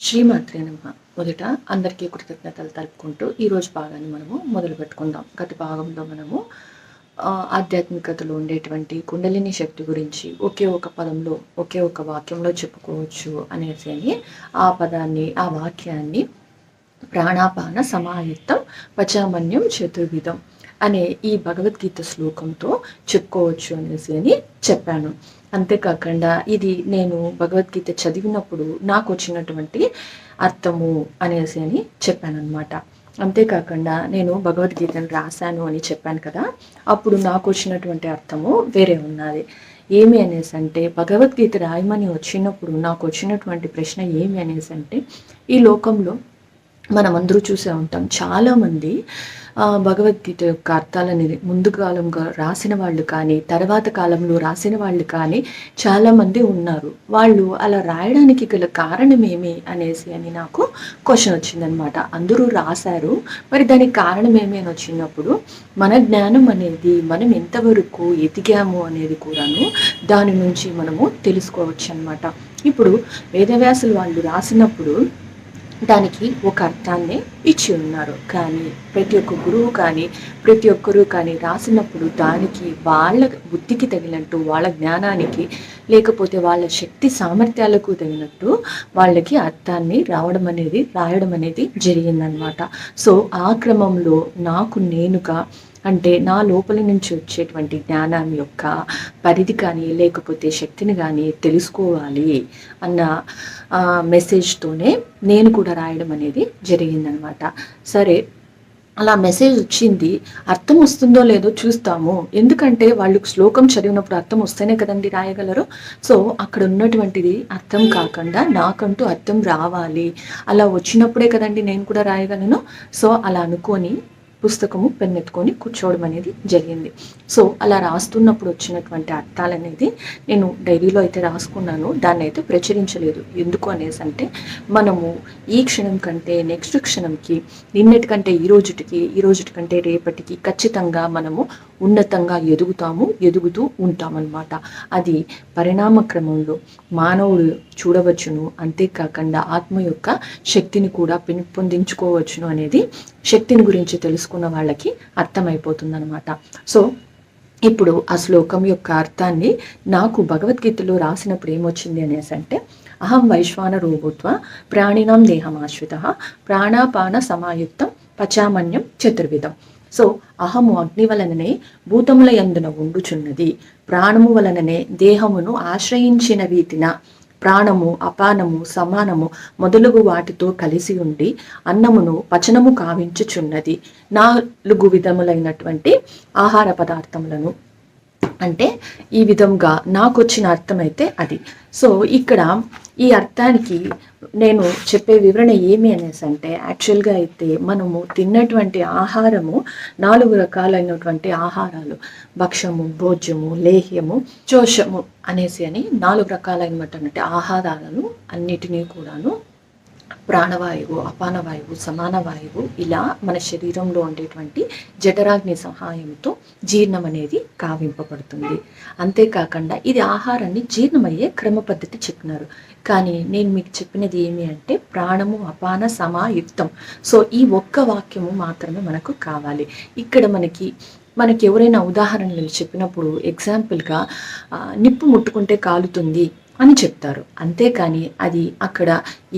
శ్రీమాత్రే నమః. మొదట అందరికీ కృతజ్ఞతలు తెలుపుకుంటూ ఈరోజు భాగాన్ని మనము మొదలు పెట్టుకుందాం. గత భాగంలో మనము ఆధ్యాత్మికతలో ఉండేటువంటి కుండలిని శక్తి గురించి ఒకే ఒక పదంలో, ఒకే ఒక వాక్యంలో చెప్పుకోవచ్చు అనేసి ఆ పదాన్ని, ఆ వాక్యాన్ని ప్రాణాపాన సమాయుక్తం పచామన్యం చతుర్విధం అనే ఈ భగవద్గీత శ్లోకంతో చెప్పుకోవచ్చు అనేసి చెప్పాను. అంతేకాకుండా ఇది నేను భగవద్గీత చదివినప్పుడు నాకు వచ్చినటువంటి అర్థము అనేసి చెప్పాను అనమాట. అంతేకాకుండా నేను భగవద్గీతను రాశాను అని చెప్పాను కదా, అప్పుడు నాకు వచ్చినటువంటి అర్థము వేరే ఉన్నది. ఏమి అనేసి అంటే, భగవద్గీత రాయమని వచ్చినప్పుడు నాకు వచ్చినటువంటి ప్రశ్న ఏమి అనేసి అంటే, ఈ లోకంలో మనం అందరూ చూసే ఉంటాం, చాలామంది భగవద్గీత యొక్క అర్థాలని ముందు కాలంగా రాసిన వాళ్ళు కానీ, తర్వాత కాలంలో రాసిన వాళ్ళు కానీ చాలామంది ఉన్నారు. వాళ్ళు అలా రాయడానికి గల కారణం ఏమి అనేసి నాకు క్వశ్చన్ వచ్చిందనమాట. అందరూ రాశారు, మరి దానికి కారణం ఏమి అని వచ్చినప్పుడు, మన జ్ఞానం అనేది మనం ఎంతవరకు ఎదిగాము అనేది కూడాను దాని నుంచి మనము తెలుసుకోవచ్చు అనమాట. ఇప్పుడు వేదవ్యాసులు వాళ్ళు రాసినప్పుడు దానికి ఒక అర్థాన్ని ఇచ్చి ఉన్నారు, కానీ ప్రతి ఒక్క గురువు కానీ ప్రతి ఒక్కరూ కానీ రాసినప్పుడు దానికి వాళ్ళ బుద్ధికి తగినట్టు, వాళ్ళ జ్ఞానానికి లేకపోతే వాళ్ళ శక్తి సామర్థ్యాలకు తగినట్టు వాళ్ళకి అర్థాన్ని రాయడం అనేది జరిగిందనమాట. సో ఆ క్రమంలో నాకు నేనుగా, అంటే నా లోపల నుంచి వచ్చేటువంటి జ్ఞానం యొక్క పరిధి కానీ లేకపోతే శక్తిని కానీ తెలుసుకోవాలి అన్న మెసేజ్తోనే నేను కూడా రాయడం అనేది జరిగిందనమాట. సరే, అలా మెసేజ్ వచ్చింది, అర్థం వస్తుందో లేదో చూస్తాము. ఎందుకంటే వాళ్ళు శ్లోకం చదివినప్పుడు అర్థం వస్తేనే కదండి రాయగలరు. సో అక్కడ ఉన్నటువంటిది అర్థం కాకుండా నాకంటూ అర్థం రావాలి, అలా వచ్చినప్పుడే కదండి నేను కూడా రాయగలను. సో అలా అనుకొని పుస్తకము పెన్నెత్తుకొని కూర్చోవడం అనేది జరిగింది. సో అలా రాస్తున్నప్పుడు వచ్చినటువంటి అర్థాలు అనేది నేను డైరీలో అయితే రాసుకున్నాను, దాన్ని అయితే ప్రచురించలేదు. ఎందుకు అనేసి అంటే, మనము ఈ క్షణం కంటే నెక్స్ట్ క్షణంకి, నిన్నటి కంటే ఈ రోజుటి కంటే రేపటికి ఖచ్చితంగా మనము ఉన్నతంగా ఎదుగుతూ ఉంటామన్నమాట. అది పరిణామ క్రమంలో మానవుడు చూడవచ్చును, అంతేకాకుండా ఆత్మ యొక్క శక్తిని కూడా పెంపొందించుకోవచ్చును అనేది శక్తిని గురించి తెలుసుకున్న వాళ్ళకి అర్థమైపోతుంది అనమాట. సో ఇప్పుడు ఆ శ్లోకం యొక్క అర్థాన్ని నాకు భగవద్గీతలో రాసినప్పుడు ఏమొచ్చింది అనేసి అంటే, అహం వైశ్వానరో భూత్వా ప్రాణినాం దేహమాశ్రిత ప్రాణాపాన సమాయుక్తం పచామన్యం చతుర్విధం. సో అహము అగ్ని వలననే భూతముల యందున ఉండుచున్నది, ప్రాణము వలననే దేహమును ఆశ్రయించిన రీతిన ప్రాణము అపానము సమానము మొదలగు వాటితో కలిసి ఉండి అన్నమును పచనము కావించుచున్నది. 4 విధములైనటువంటి ఆహార పదార్థములను, అంటే ఈ విధంగా నాకు వచ్చిన అర్థమైతే అది. సో ఇక్కడ ఈ అర్థానికి నేను చెప్పే వివరణ ఏమి అనేసి అంటే, యాక్చువల్గా అయితే మనము తిన్నటువంటి ఆహారము 4 రకాలైనటువంటి ఆహారాలు, భక్షము, భోజ్యము, లేహ్యము, చోషము అనేసి 4 రకాలైనటువంటి ఆహారాలను అన్నిటినీ కూడాను ప్రాణవాయువు, అపానవాయువు, సమాన వాయువు, ఇలా మన శరీరంలో ఉండేటువంటి జఠరాగ్ని సహాయంతో జీర్ణం అనేది కావింపబడుతుంది. అంతేకాకుండా ఇది ఆహారాన్ని జీర్ణమయ్యే క్రమ పద్ధతి చెప్పినారు. కానీ నేను మీకు చెప్పినది ఏమి అంటే, ప్రాణము అపాన సమాయుక్తం. సో ఈ ఒక్క వాక్యము మాత్రమే మనకు కావాలి. ఇక్కడ మనకి ఎవరైనా ఉదాహరణలు చెప్పినప్పుడు ఎగ్జాంపుల్గా నిప్పు ముట్టుకుంటే కాలుతుంది అని చెప్తారు. అంతేకాని అది అక్కడ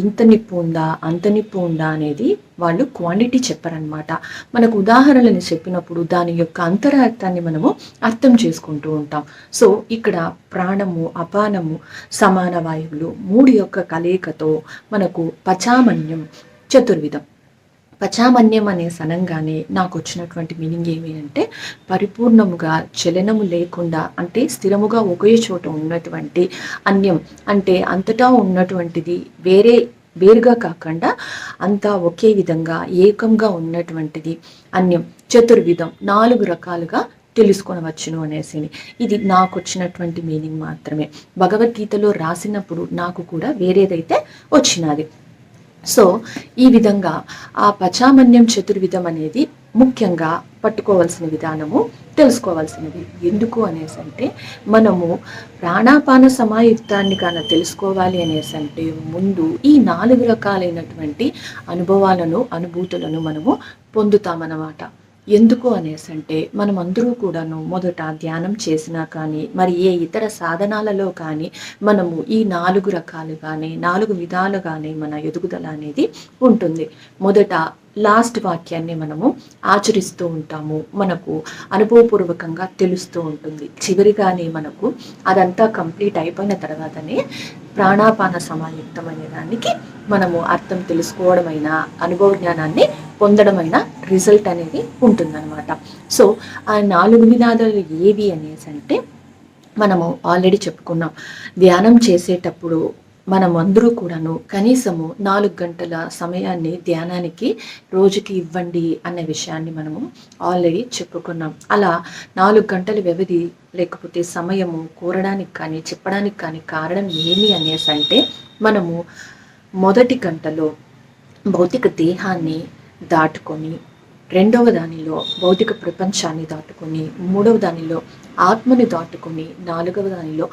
ఇంత నిప్పు ఉందా, అంత నిప్పు ఉందా అనేది వాళ్ళు క్వాంటిటీ చెప్పారనమాట. మనకు ఉదాహరణలు చెప్పినప్పుడు దాని యొక్క అంతరార్థాన్ని మనము అర్థం చేసుకుంటూ ఉంటాం. సో ఇక్కడ ప్రాణము, అపానము, సమాన వాయువులు 3 యొక్క కలయికతో మనకు పచామన్యం చతుర్విధం. పచామన్యం అనే సనంగానే నాకు వచ్చినటువంటి మీనింగ్ ఏమి అంటే, పరిపూర్ణముగా చలనము లేకుండా, అంటే స్థిరముగా ఒకే చోట ఉన్నటువంటి అన్యం, అంటే అంతటా ఉన్నటువంటిది వేరుగా కాకుండా అంతా ఒకే విధంగా ఏకంగా ఉన్నటువంటిది అన్యం. చతుర్విధం 4 రకాలుగా తెలుసుకొనవచ్చును అనేసి ఇది నాకు వచ్చినటువంటి మీనింగ్ మాత్రమే. భగవద్గీతలో రాసినప్పుడు నాకు కూడా వేరేదైతే వచ్చినది. సో ఈ విధంగా ఆ పచామన్యం చతుర్విధం అనేది ముఖ్యంగా పట్టుకోవాల్సిన విధానము తెలుసుకోవాల్సినది. ఎందుకు అనేసి అంటే మనము ప్రాణాపాన సమాయుక్తాన్ని తెలుసుకోవాలి అనేసి అంటే ముందు ఈ 4 రకాలైనటువంటి అనుభవాలను, అనుభూతులను మనము పొందుతామన్నమాట. ఎందుకు అనేసి అంటే మనమందరూ కూడాను మొదట ధ్యానం చేసినా కానీ, మరి ఏ ఇతర సాధనాలలో కానీ మనము ఈ 4 రకాలుగానే, 4 విధాలుగానే మన ఎదుగుదల అనేది ఉంటుంది. మొదట లాస్ట్ వాక్యాన్ని మనము ఆచరిస్తూ ఉంటాము. మనకు అనుభవపూర్వకంగా తెలుస్తూ ఉంటుంది. చివరిగానే మనకు అదంతా కంప్లీట్ అయిపోయిన తర్వాతనే ప్రాణాపాన సమాయుక్తం అనే దానికి మనము అర్థం తెలుసుకోవడమైనా, అనుభవ జ్ఞానాన్ని పొందడమైన రిజల్ట్ అనేది ఉంటుందన్నమాట. సో ఆ 4 విధానాలు ఏవి అనేసి అంటే మనము ఆల్రెడీ చెప్పుకున్నాం. ధ్యానం చేసేటప్పుడు మనమందరూ కూడాను కనీసము 4 గంటల సమయాన్ని ధ్యానానికి రోజుకి ఇవ్వండి అనే విషయాన్ని మనము ఆల్రెడీ చెప్పుకున్నాం. అలా 4 గంటల వ్యవధి లేకపోతే సమయము కోరడానికి కానీ చెప్పడానికి కానీ కారణం ఏమి అనేసి అంటే మనము మొదటి గంటలో భౌతిక దేహాన్ని దాటుకొని, రెండవ దానిలో భౌతిక ప్రపంచాన్ని దాటుకొని, మూడవ దానిలో ఆత్మని దాటుకొని, నాలుగవ దానిలో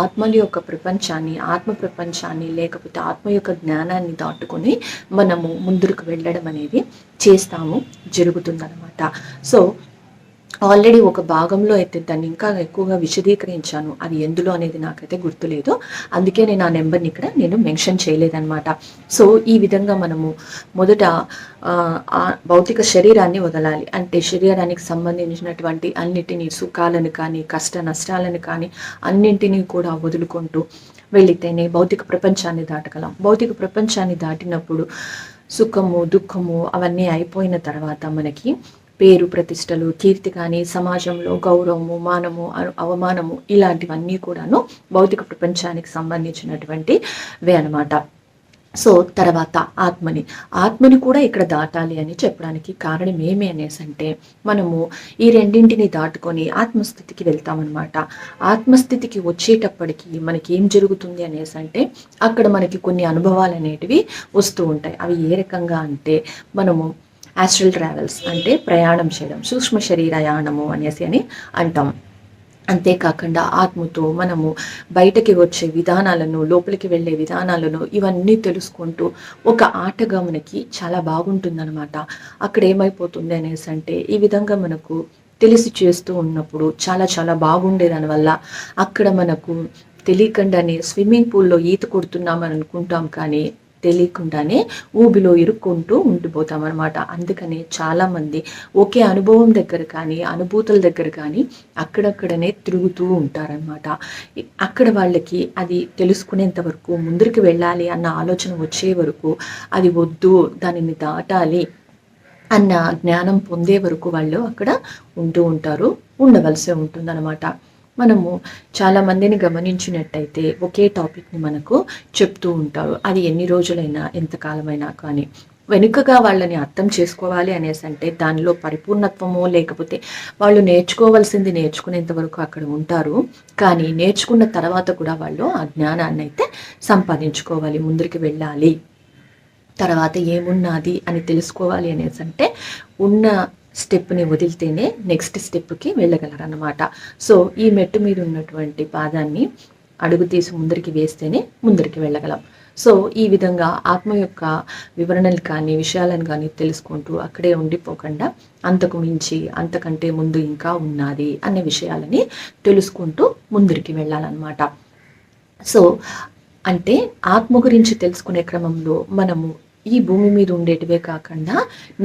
ఆత్మల యొక్క ప్రపంచాన్ని, ఆత్మ ప్రపంచాన్ని లేకపోతే ఆత్మ యొక్క జ్ఞానాన్ని దాటుకొని మనము ముందుకు వెళ్ళడం అనేది చేస్తాము, జరుగుతుందన్నమాట. సో ఆల్రెడీ ఒక భాగంలో అయితే దాన్ని ఇంకా ఎక్కువగా విశదీకరించాను. అది ఎందులో అనేది నాకైతే గుర్తులేదు. అందుకే నేను ఆ నెంబర్ని ఇక్కడ మెన్షన్ చేయలేదన్నమాట. సో ఈ విధంగా మనము మొదట భౌతిక శరీరాన్ని వదలాలి. అంటే శరీరానికి సంబంధించినటువంటి అన్నిటినీ, సుఖాలను కానీ కష్ట నష్టాలను కానీ అన్నింటినీ కూడా వదులుకుంటూ వెళితేనే భౌతిక ప్రపంచాన్ని దాటగలం. భౌతిక ప్రపంచాన్ని దాటినప్పుడు సుఖము, దుఃఖము అవన్నీ అయిపోయిన తర్వాత మనకి పేరు ప్రతిష్టలు, కీర్తి కానీ, సమాజంలో గౌరవము, మానము, అవమానము ఇలాంటివన్నీ కూడాను భౌతిక ప్రపంచానికి సంబంధించినటువంటివే అనమాట. సో తర్వాత ఆత్మని కూడా ఇక్కడ దాటాలి అని చెప్పడానికి కారణం ఏమి అనేసి అంటే మనము ఈ రెండింటిని దాటుకొని ఆత్మస్థితికి వెళ్తామన్నమాట. ఆత్మస్థితికి వచ్చేటప్పటికి మనకి ఏం జరుగుతుంది అనేసి అంటే అక్కడ మనకి కొన్ని అనుభవాలు అనేటివి వస్తూ ఉంటాయి. అవి ఏ రకంగా అంటే మనము ఆస్ట్రల్ ట్రావెల్స్ అంటే ప్రయాణం చేయడం, సూక్ష్మ శరీరయానము అనేసి అంటాం. అంతేకాకుండా ఆత్మతో మనము బయటకి వచ్చే విధానాలను, లోపలికి వెళ్ళే విధానాలను ఇవన్నీ తెలుసుకుంటూ ఒక ఆటగా మనకి చాలా బాగుంటుందన్నమాట. అక్కడ ఏమైపోతుంది అనేసి అంటే ఈ విధంగా మనకు తెలిసి చేస్తూ ఉన్నప్పుడు చాలా చాలా బాగుండే దానివల్ల అక్కడ మనకు తెలియకుండానే స్విమ్మింగ్ పూల్లో ఈత కొడుతున్నామని అనుకుంటాం, కానీ తెలియకుండానే ఊబిలో ఇరుక్కుంటూ ఉండిపోతాం అనమాట. అందుకనే చాలామంది ఒకే అనుభవం దగ్గర కానీ, అనుభూతుల దగ్గర కానీ అక్కడక్కడనే తిరుగుతూ ఉంటారనమాట. అక్కడ వాళ్ళకి అది తెలుసుకునేంత వరకు, ముందరికి వెళ్ళాలి అన్న ఆలోచన వచ్చే వరకు, అది వద్దు దానిని దాటాలి అన్న జ్ఞానం పొందే వరకు వాళ్ళు అక్కడ ఉంటూ ఉంటారు, ఉండవలసి ఉంటుందన్నమాట. మనము చాలామందిని గమనించినట్టయితే ఒకే టాపిక్ని మనకు చెప్తూ ఉంటారు. అది ఎన్ని రోజులైనా, ఎంతకాలమైనా కానీ వెనుకగా వాళ్ళని అర్థం చేసుకోవాలి అనేసి అంటే దానిలో పరిపూర్ణత్వమో లేకపోతే వాళ్ళు నేర్చుకోవాల్సింది నేర్చుకునేంత వరకు అక్కడ ఉంటారు. కానీ నేర్చుకున్న తర్వాత కూడా వాళ్ళు ఆ జ్ఞానాన్ని అయితే సంపాదించుకోవాలి, ముందరికి వెళ్ళాలి. తర్వాత ఏమున్నది అని తెలుసుకోవాలి అనేసి అంటే ఉన్న స్టెప్ని వదిలితేనే నెక్స్ట్ స్టెప్కి వెళ్ళగలరన్నమాట. సో ఈ మెట్టు మీద ఉన్నటువంటి పాదాన్ని అడుగు తీసి ముందరికి వేస్తేనే ముందరికి వెళ్ళగలం. సో ఈ విధంగా ఆత్మ యొక్క వివరణలు కానీ, విషయాలను కానీ తెలుసుకుంటూ అక్కడే ఉండిపోకుండా అంతకు మించి, అంతకంటే ముందు ఇంకా ఉన్నది అనే విషయాలని తెలుసుకుంటూ ముందరికి వెళ్ళాలన్నమాట. సో అంటే ఆత్మ గురించి తెలుసుకునే క్రమంలో మనము ఈ భూమి మీద ఉండేటివే కాకుండా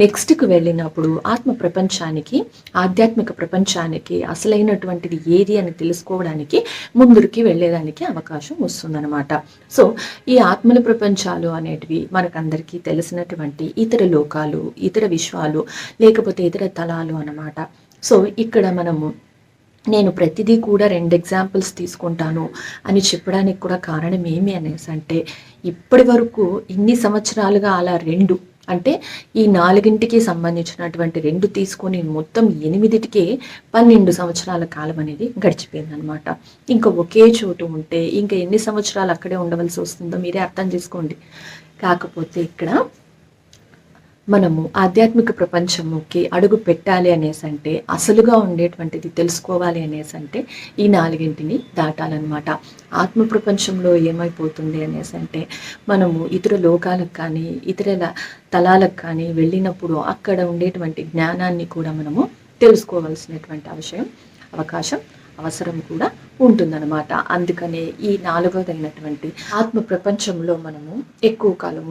నెక్స్ట్కి వెళ్ళినప్పుడు ఆత్మ ప్రపంచానికి, ఆధ్యాత్మిక ప్రపంచానికి అసలైనటువంటిది ఏది అని తెలుసుకోవడానికి ముందుకి వెళ్ళేదానికి అవకాశం వస్తుందన్నమాట. సో ఈ ఆత్మల ప్రపంచాలు అనేటివి మనకందరికీ తెలిసినటువంటి ఇతర లోకాలు, ఇతర విశ్వాలు లేకపోతే ఇతర తలాలు అన్నమాట. సో ఇక్కడ మనము నేను ప్రతిదీ కూడా 2 ఎగ్జాంపుల్స్ తీసుకుంటాను అని చెప్పడానికి కూడా కారణం ఏమి అనేసి అంటే ఇప్పటి వరకు ఇన్ని సంవత్సరాలుగా అలా 2 అంటే ఈ 4కి సంబంధించినటువంటి 2 తీసుకొని మొత్తం 8కి 12 సంవత్సరాల కాలం అనేది గడిచిపోయిందనమాట. ఇంకా ఒకే చోటు ఉంటే ఇంకా ఎన్ని సంవత్సరాలు అక్కడే ఉండవలసి వస్తుందో మీరే అర్థం చేసుకోండి. కాకపోతే ఇక్కడ మనము ఆధ్యాత్మిక ప్రపంచంలోకి అడుగు పెట్టాలి అనేసంటే, అసలుగా ఉండేటువంటిది తెలుసుకోవాలి అనేసంటే, ఈ నాలుగింటిని దాటాలన్నమాట. ఆత్మ ప్రపంచంలో ఏమైపోతుంది అనేసంటే, మనము ఇతర లోకాలకు కానీ, ఇతరుల తలాలకు కానీ వెళ్ళినప్పుడు అక్కడ ఉండేటువంటి జ్ఞానాన్ని కూడా మనము తెలుసుకోవాల్సినటువంటి అవకాశం అవసరం కూడా ఉంటుందన్నమాట. అందుకనే ఈ నాలుగవదైనటువంటి ఆత్మ ప్రపంచంలో మనము ఎక్కువ కాలం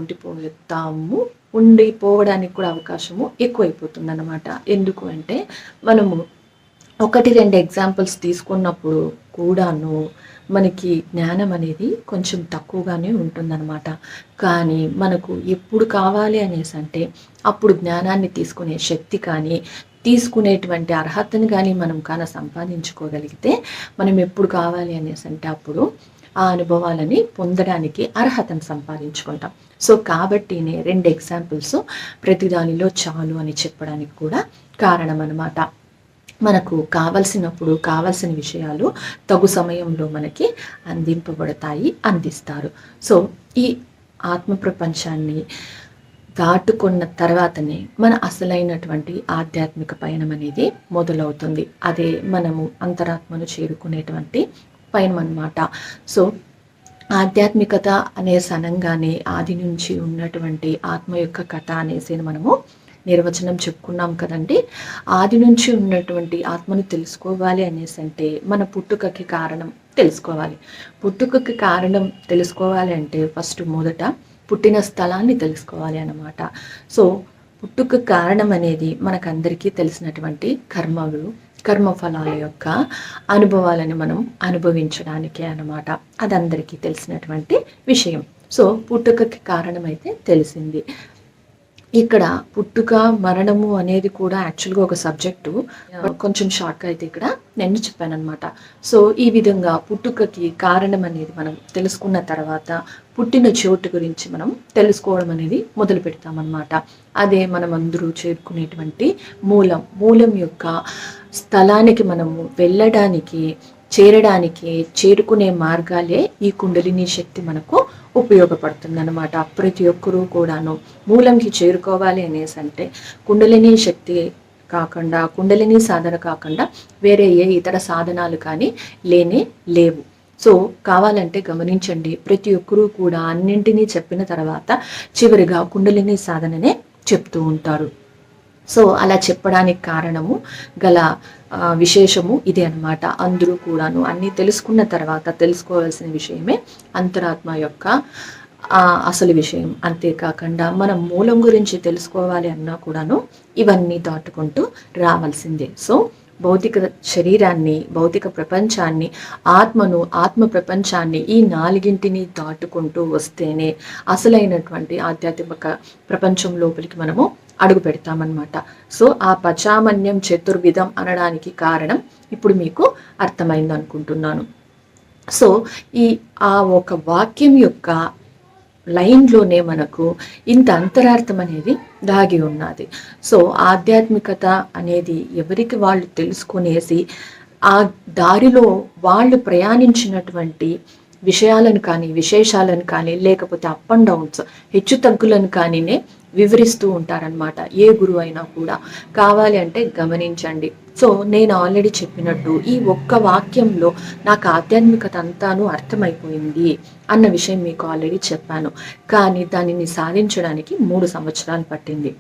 ఉండిపోవడానికి కూడా అవకాశము ఎక్కువైపోతుంది అన్నమాట. ఎందుకు అంటే మనము 1-2 ఎగ్జాంపుల్స్ తీసుకున్నప్పుడు కూడాను మనకి జ్ఞానం అనేది కొంచెం తక్కువగానే ఉంటుందన్నమాట. కానీ మనకు ఎప్పుడు కావాలి అనేసి అంటే అప్పుడు జ్ఞానాన్ని తీసుకునే శక్తి కానీ, తీసుకునేటువంటి అర్హతను కానీ మనం సంపాదించుకోగలిగితే, మనం ఎప్పుడు కావాలి అనేసి అంటే అప్పుడు ఆ అనుభవాలని పొందడానికి అర్హతను సంపాదించుకుంటాం. సో కాబట్టినే 2 ఎగ్జాంపుల్స్ ప్రతిదానిలో చాలు అని చెప్పడానికి కూడా కారణం అన్నమాట. మనకు కావలసినప్పుడు కావలసిన విషయాలు తగు సమయంలో మనకి అందిస్తారు. సో ఈ ఆత్మ ప్రపంచాన్ని దాటుకున్న తర్వాతనే మన అసలైనటువంటి ఆధ్యాత్మిక పయనం అనేది మొదలవుతుంది. అదే మనము అంతరాత్మను చేరుకునేటువంటి పయనం అన్నమాట. సో ఆధ్యాత్మికత అనేసి అనంగానే ఆది నుంచి ఉన్నటువంటి ఆత్మ యొక్క కథ అనేసి మనము నిర్వచనం చెప్పుకున్నాం కదండి. ఆది నుంచి ఉన్నటువంటి ఆత్మను తెలుసుకోవాలి అనేసి అంటే మన పుట్టుకకి కారణం తెలుసుకోవాలి. పుట్టుకకి కారణం తెలుసుకోవాలి అంటే ఫస్ట్ మొదట పుట్టిన స్థలాన్ని తెలుసుకోవాలి అన్నమాట. సో పుట్టుక కారణం అనేది మనకందరికీ తెలిసినటువంటి కర్మఫలాల యొక్క అనుభవాలని మనం అనుభవించడానికే అన్నమాట. అది అందరికీ తెలిసినటువంటి విషయం. సో పుట్టుకకి కారణమైతే తెలిసింది. ఇక్కడ పుట్టుక మరణము అనేది కూడా యాక్చువల్గా ఒక సబ్జెక్టు, కొంచెం షార్ట్గా అయితే ఇక్కడ నేను చెప్పాను అనమాట. సో ఈ విధంగా పుట్టుకకి కారణం అనేది మనం తెలుసుకున్న తర్వాత పుట్టిన చోటు గురించి మనం తెలుసుకోవడం అనేది మొదలు పెడతామన్నమాట. అదే మనం అందరూ చేరుకునేటువంటి మూలం యొక్క స్థలానికి మనము వెళ్ళడానికి చేరుకునే మార్గాలే ఈ కుండలిని శక్తి మనకు ఉపయోగపడుతుంది అన్నమాట. ప్రతి ఒక్కరూ కూడాను మూలంకి చేరుకోవాలి అనేసి అంటే కుండలిని శక్తి కాకుండా, కుండలిని సాధన కాకుండా వేరే ఏ ఇతర సాధనాలు కానీ లేవు. సో కావాలంటే గమనించండి, ప్రతి ఒక్కరూ కూడా అన్నింటినీ చెప్పిన తర్వాత చివరిగా కుండలిని సాధననే చెప్తూ ఉంటారు. సో అలా చెప్పడానికి కారణము గల విశేషము ఇదే అన్నమాట. అందరూ కూడాను అన్నీ తెలుసుకున్న తర్వాత తెలుసుకోవాల్సిన విషయమే అంతరాత్మ యొక్క అసలు విషయం. అంతేకాకుండా మనం మూలం గురించి తెలుసుకోవాలి అన్నా కూడాను ఇవన్నీ దాటుకుంటూ రావాల్సిందే. సో భౌతిక శరీరాన్ని, భౌతిక ప్రపంచాన్ని, ఆత్మ ప్రపంచాన్ని ఈ నాలుగింటిని దాటుకుంటూ వస్తేనే అసలైనటువంటి ఆధ్యాత్మిక ప్రపంచం లోపలికి మనము అడుగు పెడతామన్నమాట. సో ఆ పచామన్యం చతుర్విధం అనడానికి కారణం ఇప్పుడు మీకు అర్థమైంది అనుకుంటున్నాను. సో ఆ ఒక వాక్యం యొక్క లైన్లోనే మనకు ఇంత అంతరార్థం అనేది దాగి ఉన్నది. సో ఆధ్యాత్మికత అనేది ఎవరికి వాళ్ళు తెలుసుకునేసి ఆ దారిలో వాళ్ళు ప్రయాణించినటువంటి విషయాలను కానీ, విశేషాలను కానీ, లేకపోతే అప్ అండ్ డౌన్స్, హెచ్చు తగ్గులను కానీనే వివరిస్తూ ఉంటారనమాట. ఏ గురువు అయినా కూడా కావాలి అంటే గమనించండి. సో నేను ఆల్రెడీ చెప్పినట్టు ఈ ఒక్క వాక్యంలో నాకు ఆధ్యాత్మికత అంతాను అర్థమైపోయింది అన్న విషయం మీకు ఆల్రెడీ చెప్పాను. కానీ దానిని సాధించడానికి 3 సంవత్సరాలు పట్టింది.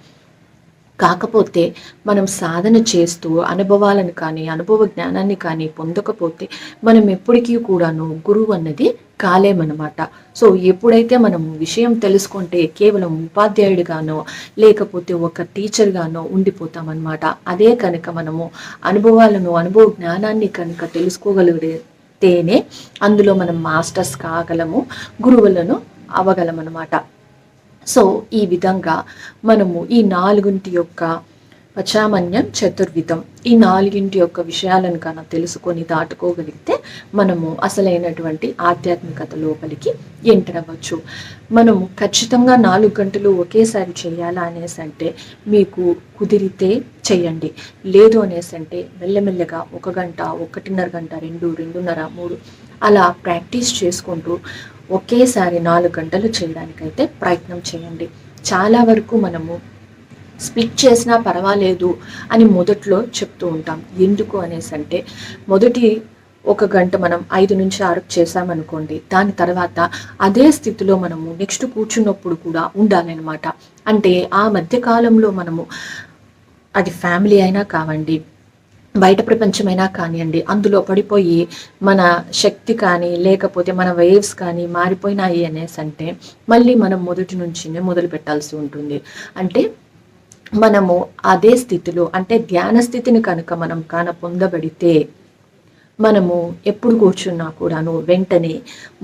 కాకపోతే మనం సాధన చేస్తూ అనుభవాలను కానీ, అనుభవ జ్ఞానాన్ని కానీ పొందకపోతే మనం ఎప్పటికీ కూడాను గురువు అన్నది కాలేమన్నమాట. సో ఎప్పుడైతే మనము విషయం తెలుసుకుంటే కేవలం ఉపాధ్యాయుడిగానో లేకపోతే ఒక టీచర్గానో ఉండిపోతామన్నమాట. అదే కనుక మనము అనుభవ జ్ఞానాన్ని కనుక తెలుసుకోగలిగితేనే అందులో మనం మాస్టర్స్ కాగలము, గురువులను అవ్వగలమన్నమాట. సో ఈ విధంగా మనము ఈ 4 యొక్క పచామన్యం చతుర్విధం, ఈ 4 యొక్క విషయాలను కన్నా తెలుసుకొని దాటుకోగలిగితే మనము అసలైనటువంటి ఆధ్యాత్మికత లోపలికి ఎంటర్ అవ్వచ్చు. మనము ఖచ్చితంగా 4 గంటలు ఒకేసారి చేయాలా అనేసి అంటే మీకు కుదిరితే చేయండి. లేదు అనేసి అంటే మెల్లమెల్లగా 1 గంట, 1.5 గంట, 2, 2.5, 3 అలా ప్రాక్టీస్ చేసుకుంటూ ఒకేసారి 4 గంటలు చేయడానికైతే ప్రయత్నం చేయండి. చాలా వరకు మనము స్ప్లిట్ చేసినా పర్వాలేదు అని మొదట్లో చెప్తూ ఉంటాం. ఎందుకు అనేసి అంటే, మొదటి ఒక గంట మనం 5-6 చేసామనుకోండి, దాని తర్వాత అదే స్థితిలో మనము నెక్స్ట్ కూర్చున్నప్పుడు కూడా ఉండాలన్నమాట. అంటే ఆ మధ్య కాలంలో మనము అది ఫ్యామిలీ అయినా కావండి, బయట ప్రపంచమైనా కానివ్వండి, అందులో పడిపోయి మన శక్తి కానీ లేకపోతే మన వేవ్స్ కానీ మారిపోయినాయి అనేసి అంటే మళ్ళీ మనం మొదటి నుంచినే మొదలు పెట్టాల్సి ఉంటుంది. అంటే మనము అదే స్థితిలో, అంటే ధ్యాన స్థితిని కనుక మనం పొందబడితే మనము ఎప్పుడు కూర్చున్నా కూడాను వెంటనే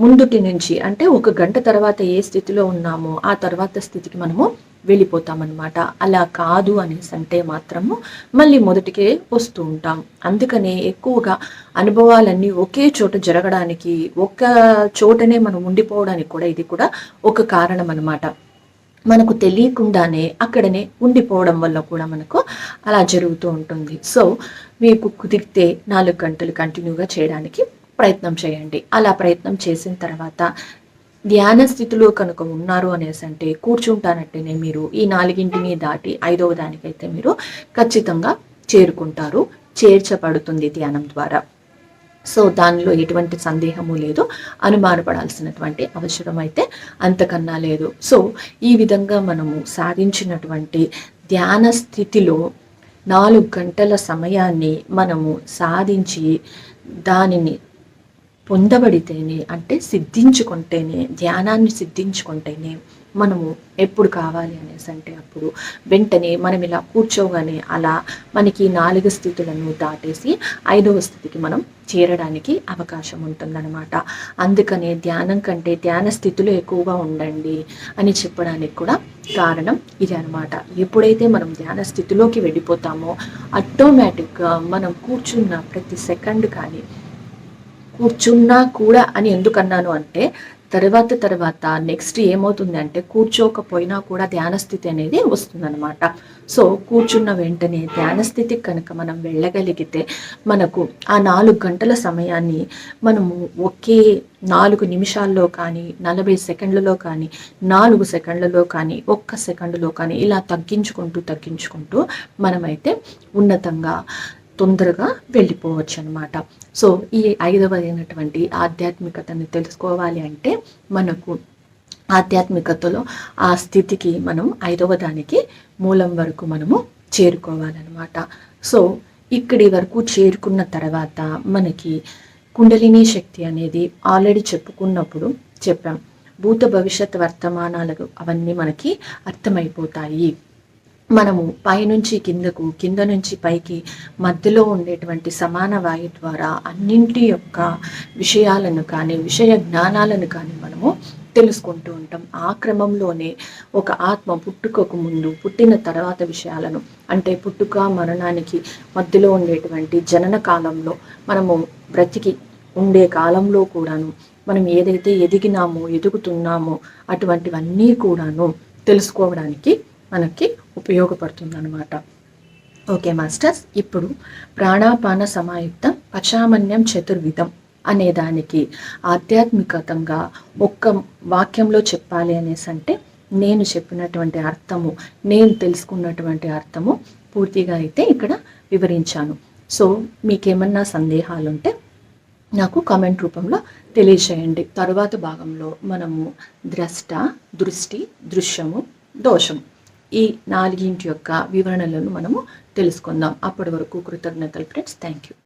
ముందుటి నుంచి, అంటే ఒక గంట తర్వాత ఏ స్థితిలో ఉన్నామో ఆ తర్వాత స్థితికి మనము వెళ్ళిపోతామన్నమాట. అలా కాదు అనేసి అంటే మాత్రము మళ్ళీ మొదటికే వస్తూ ఉంటాం. అందుకనే ఎక్కువగా అనుభవాలన్నీ ఒకే చోట జరగడానికి, ఒక్క చోటనే మనం ఉండిపోవడానికి కూడా ఇది కూడా ఒక కారణం అన్నమాట. మనకు తెలియకుండానే అక్కడనే ఉండిపోవడం వల్ల కూడా మనకు అలా జరుగుతూ ఉంటుంది. సో మీకు కుదిరితే 4 గంటలు కంటిన్యూగా చేయడానికి ప్రయత్నం చేయండి. అలా ప్రయత్నం చేసిన తర్వాత ధ్యాన స్థితిలో కనుక ఉన్నారు అనేసి అంటే కూర్చుంటానంటేనే మీరు ఈ 4ని దాటి 5వ దానికైతే మీరు ఖచ్చితంగా చేరుకుంటారు, చేర్చబడుతుంది ధ్యానం ద్వారా. సో దానిలో ఎటువంటి సందేహము లేదు, అనుమానపడాల్సినటువంటి అవసరం అయితే అంతకన్నా లేదు. సో ఈ విధంగా మనము సాధించినటువంటి ధ్యాన స్థితిలో 4 గంటల సమయాన్ని మనము సాధించి దానిని పొందబడితేనే, అంటే సిద్ధించుకుంటేనే, ధ్యానాన్ని సిద్ధించుకుంటేనే మనము ఎప్పుడు కావాలి అనేసి అంటే అప్పుడు వెంటనే మనం ఇలా కూర్చోగానే అలా మనకి 4 స్థితులను దాటేసి 5వ స్థితికి మనం చేరడానికి అవకాశం ఉంటుందన్నమాట. అందుకనే ధ్యానం కంటే ధ్యాన స్థితిలో ఎక్కువగా ఉండండి అని చెప్పడానికి కూడా కారణం ఇది అనమాట. ఎప్పుడైతే మనం ధ్యాన స్థితిలోకి వెళ్ళిపోతామో ఆటోమేటిక్గా మనం కూర్చున్న ప్రతి సెకండ్ కానీ, కూర్చున్నా కూడా అని ఎందుకన్నాను అంటే తర్వాత నెక్స్ట్ ఏమవుతుంది అంటే కూర్చోకపోయినా కూడా ధ్యాన స్థితి అనేది వస్తుందన్నమాట. సో కూర్చున్న వెంటనే ధ్యాన స్థితికి కనుక మనం వెళ్ళగలిగితే మనకు ఆ 4 గంటల సమయాన్ని మనము ఒకే 4 నిమిషాల్లో కానీ, 40 సెకండ్లలో కానీ, 4 సెకండ్లలో కానీ, 1 సెకండ్లో కానీ ఇలా తగ్గించుకుంటూ మనమైతే ఉన్నతంగా తొందరగా వెళ్ళిపోవచ్చు అనమాట. సో ఈ 5వదైనటువంటి ఆధ్యాత్మికతను తెలుసుకోవాలి అంటే మనకు ఆధ్యాత్మికతలో ఆ స్థితికి మనం 5వ దానికి మూలం వరకు మనము చేరుకోవాలన్నమాట. సో ఇక్కడి వరకు చేరుకున్న తర్వాత మనకి కుండలిని శక్తి అనేది ఆల్రెడీ చెప్పాం. భూత భవిష్యత్ వర్తమానాలకు అవన్నీ మనకి అర్థమైపోతాయి. మనము పైనుంచి కిందకు, కింద నుంచి పైకి మధ్యలో ఉండేటువంటి సమాన వాయు ద్వారా అన్నింటి యొక్క విషయాలను కానీ, విషయ జ్ఞానాలను కానీ మనము తెలుసుకుంటూ ఉంటాం. ఆ క్రమంలోనే ఒక ఆత్మ పుట్టుకకు ముందు, పుట్టిన తర్వాత విషయాలను, అంటే పుట్టుక మరణానికి మధ్యలో ఉండేటువంటి జనన కాలంలో మనము బ్రతికి ఉండే కాలంలో కూడాను మనం ఏదైతే ఎదుగుతున్నామో అటువంటివన్నీ కూడాను తెలుసుకోవడానికి మనకి ఉపయోగపడుతుందన్నమాట. ఓకే మాస్టర్స్, ఇప్పుడు ప్రాణాపాన సమాయుక్తం పచామన్యం చతుర్విధం అనే దానికి ఆధ్యాత్మికతంగా ఒక్క వాక్యంలో చెప్పాలి అనేసి అంటే నేను చెప్పినటువంటి అర్థము, నేను తెలుసుకున్నటువంటి అర్థము పూర్తిగా అయితే ఇక్కడ వివరించాను. సో మీకేమన్నా సందేహాలుంటే నాకు కామెంట్ రూపంలో తెలియజేయండి. తరువాత భాగంలో మనము ద్రష్ట, దృష్టి, దృశ్యము, దోషము ఈ 4 యొక్క వివరణలను మనము తెలుసుకుందాం. అప్పటి వరకు కృతజ్ఞతలు ఫ్రెండ్స్. Thank you.